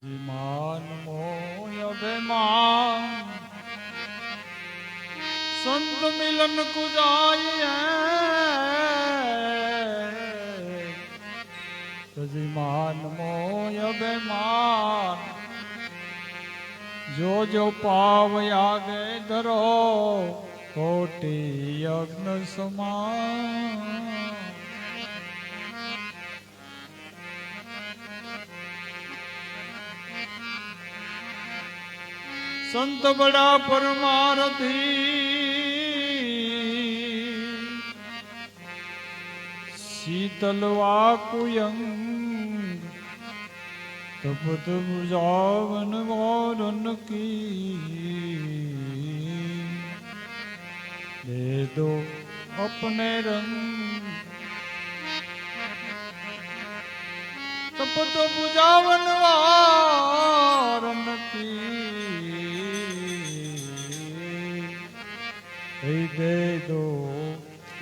વિમાન મોય અભિમાન સંત મિલન કુજાય વિમાન મોય અભિમાન જો જો પાવ આગે ધરો કોટી યજ્ઞ સમાન संत बड़ा परमारथी शीतल वाकुयंग तपत बुझावन वारन की दे दो अपने रंग तपत बुझावन वारन की दे दो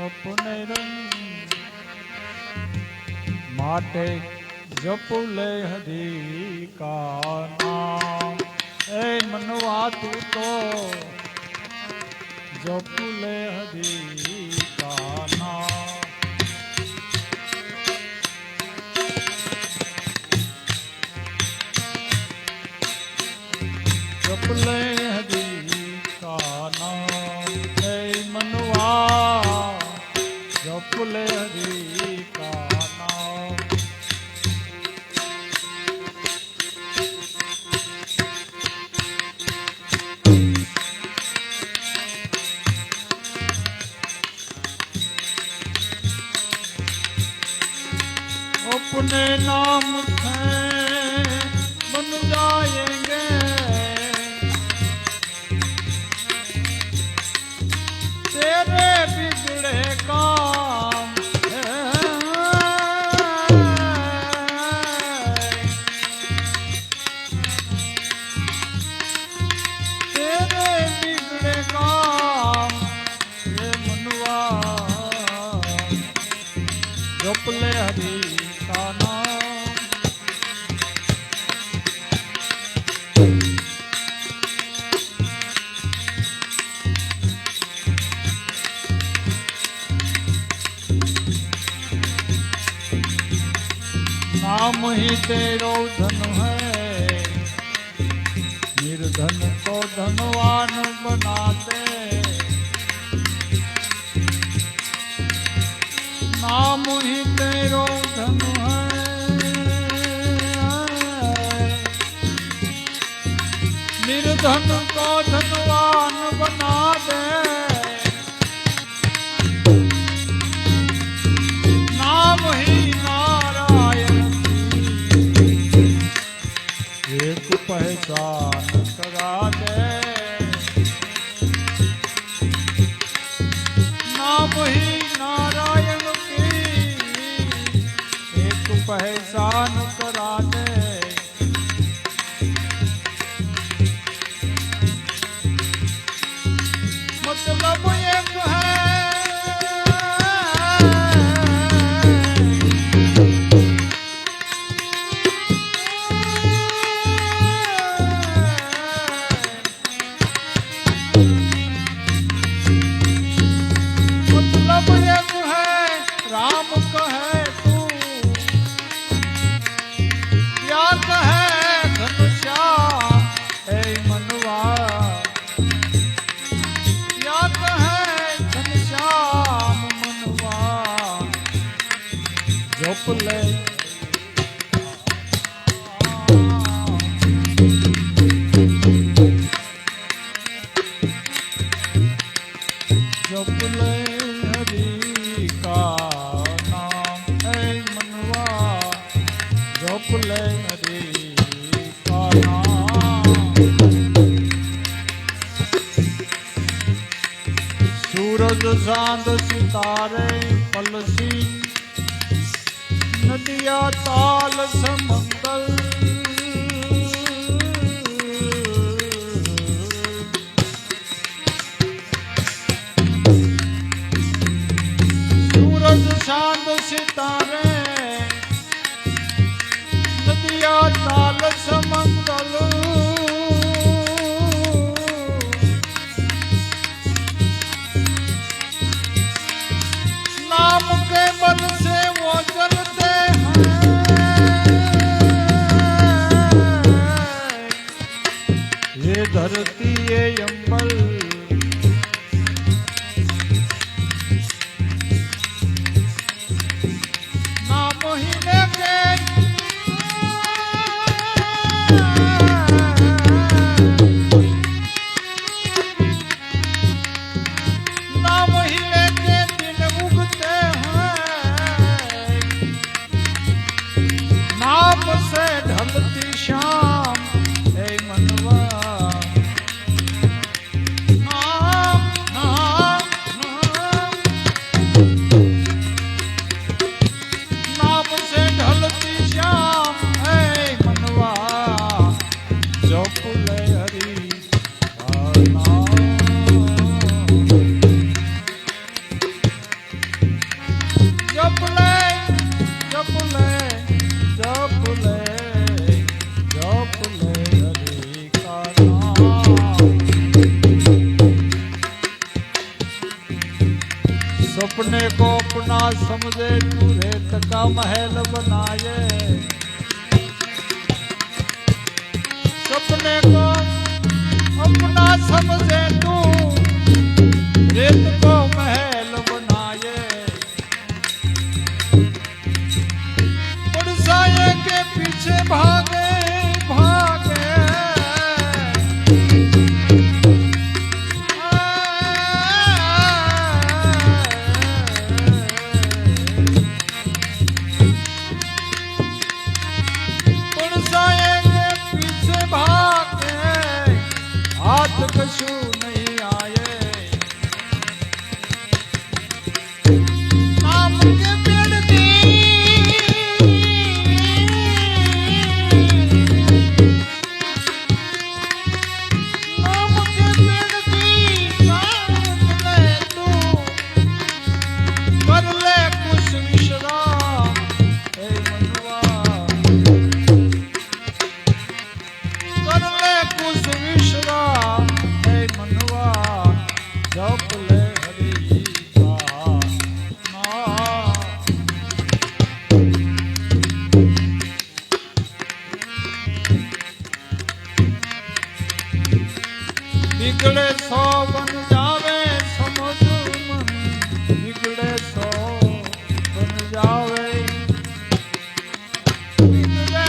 अपने रंग माटे जप ले हरि का नाम ए मनवा तू तो जप ले हरि का नाम जप ले हरि का नाम मनवा जप ले हरि का नाम अपने नाम से बन जाएंगे तेरे बिगड़े काम तेरे बिगड़े काम ये मनवा जप ले हरि का नाम नाम ही तेरो धन है निर्धन को धनवान बनाते नाम ही तेरो धन है निर्धन को धनवान बना दे नाम ही एक पहचान करा दे नाम ही नारायण की एक पहचान करा दे मतलब एक है राम कहे तू क्या कहे घनश्याम हे मनवा क्या कहे घनश्याम मनवा जप ले जप ले हरि का जप ले हरि का नाम सूरज चांद सितारे पलसी नदिया ताल समंदर सूरज चांद सितारे नदिया ताल समंदर धरती ये अंबल ना महीने के ना महीने के दिन उगते हैं नाम से ढलती शाम हे मनवा नाम नाम नाम से ढलती शाम हे मनवा जप ले हरि का नाम जप ले जप ले जप ले जप ले हरि का नाम सपने को अपना समझे तू रेत का महल बनाए सपने को अपना समझे तू रेत को महल बनाए बरसाए के पीछे भागे भागे बरसाए के पीछे भागे हाथ कछु नहीं आए नाम के पेड़ दी नाम के पेड़ दी काट ले तू कर ले कुछ विश्राम हे मनवा कर ले कुछ विश्राम हे मनवा जप ले हरि का नाम बिगड़े सौ बन जावे समझ मन बिगड़े सौ बन जावे बिगड़े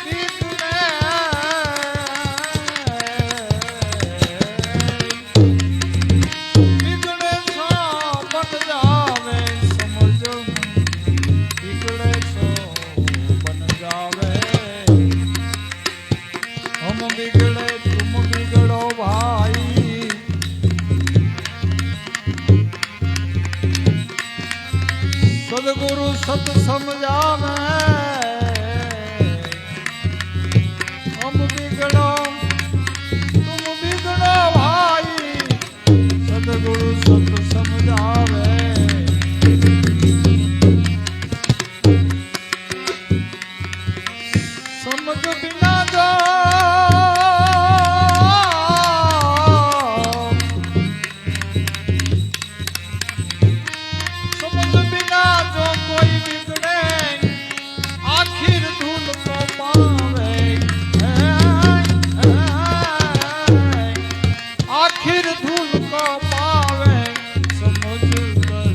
बिगड़े बिगड़े सौ बन जावे समझ मन बिगड़े सौ बन जावे हम बिगड़े तुम बिगड़ो भाई सदगुरु सत समझावे हम बिगड़ो तुम बिगड़ो भाई सदगुरु सत समझावे समझ बिना जो समझ बिना जो कोई बिगड़े आखिर धूल को पावे आखिर धूल को पावे समझ कर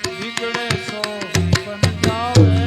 बिगड़े सो बन जावे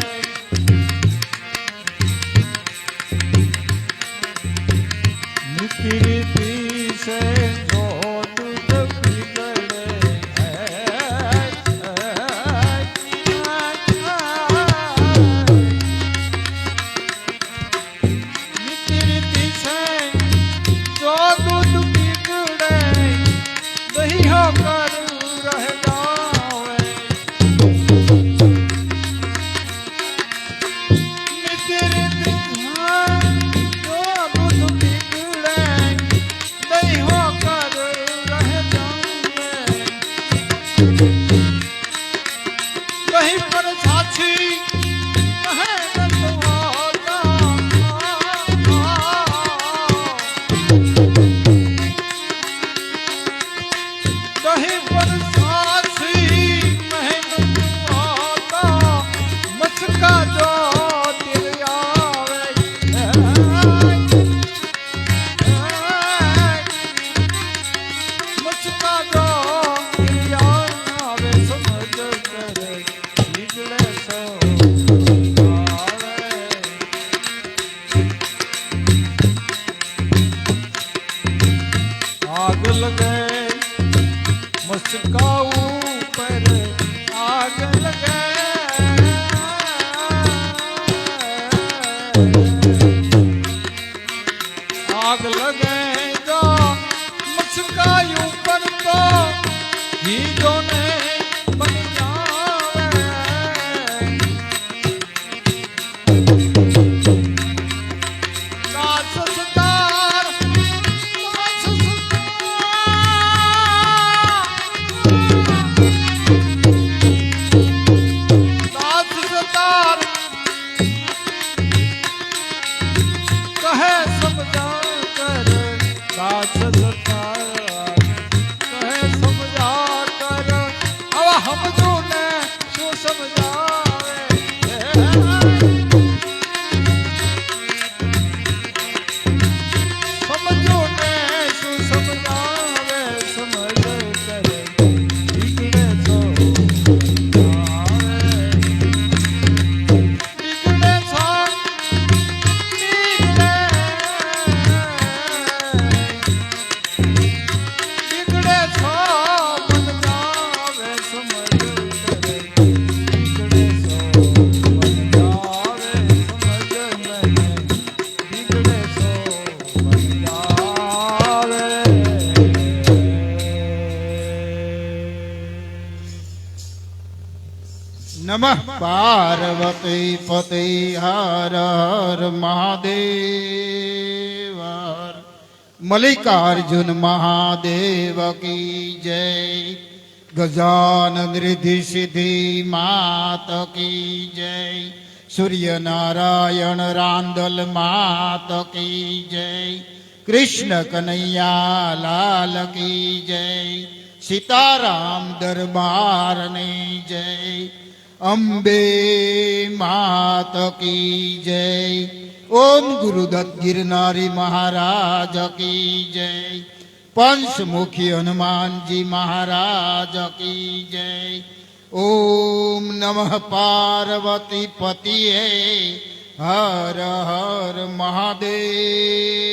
आग लगे जो मुस्कायूं पर तो हीरो ने बन जावे दास सतार कहे समझा कर दास सतार कहे समझा कर अब हम जो ने शो समझावे समझो ने शो समझावे समझ कर बिगड़े तो बिगड़े तो बिगड़े छो मन जावे समझ करे बिगड़े छो मन जावे समझ नहीं बिगड़े छो मन जावे नमः पार्वती पते हर हर महादेव मल्लिकार्जुन महादेव की जय गजानन रिद्धि सिद्धि मात की जय सूर्य नारायण रांदल मात की जय कृष्ण कन्हैया लाल की जय सीताराम दरबार ने जय अम्बे मात की जय ओम गुरुदत्त गिरनारी महाराज की जय पंचमुखी हनुमान जी महाराज की जय ओम नमः पार्वती पतिये हर हर महादेव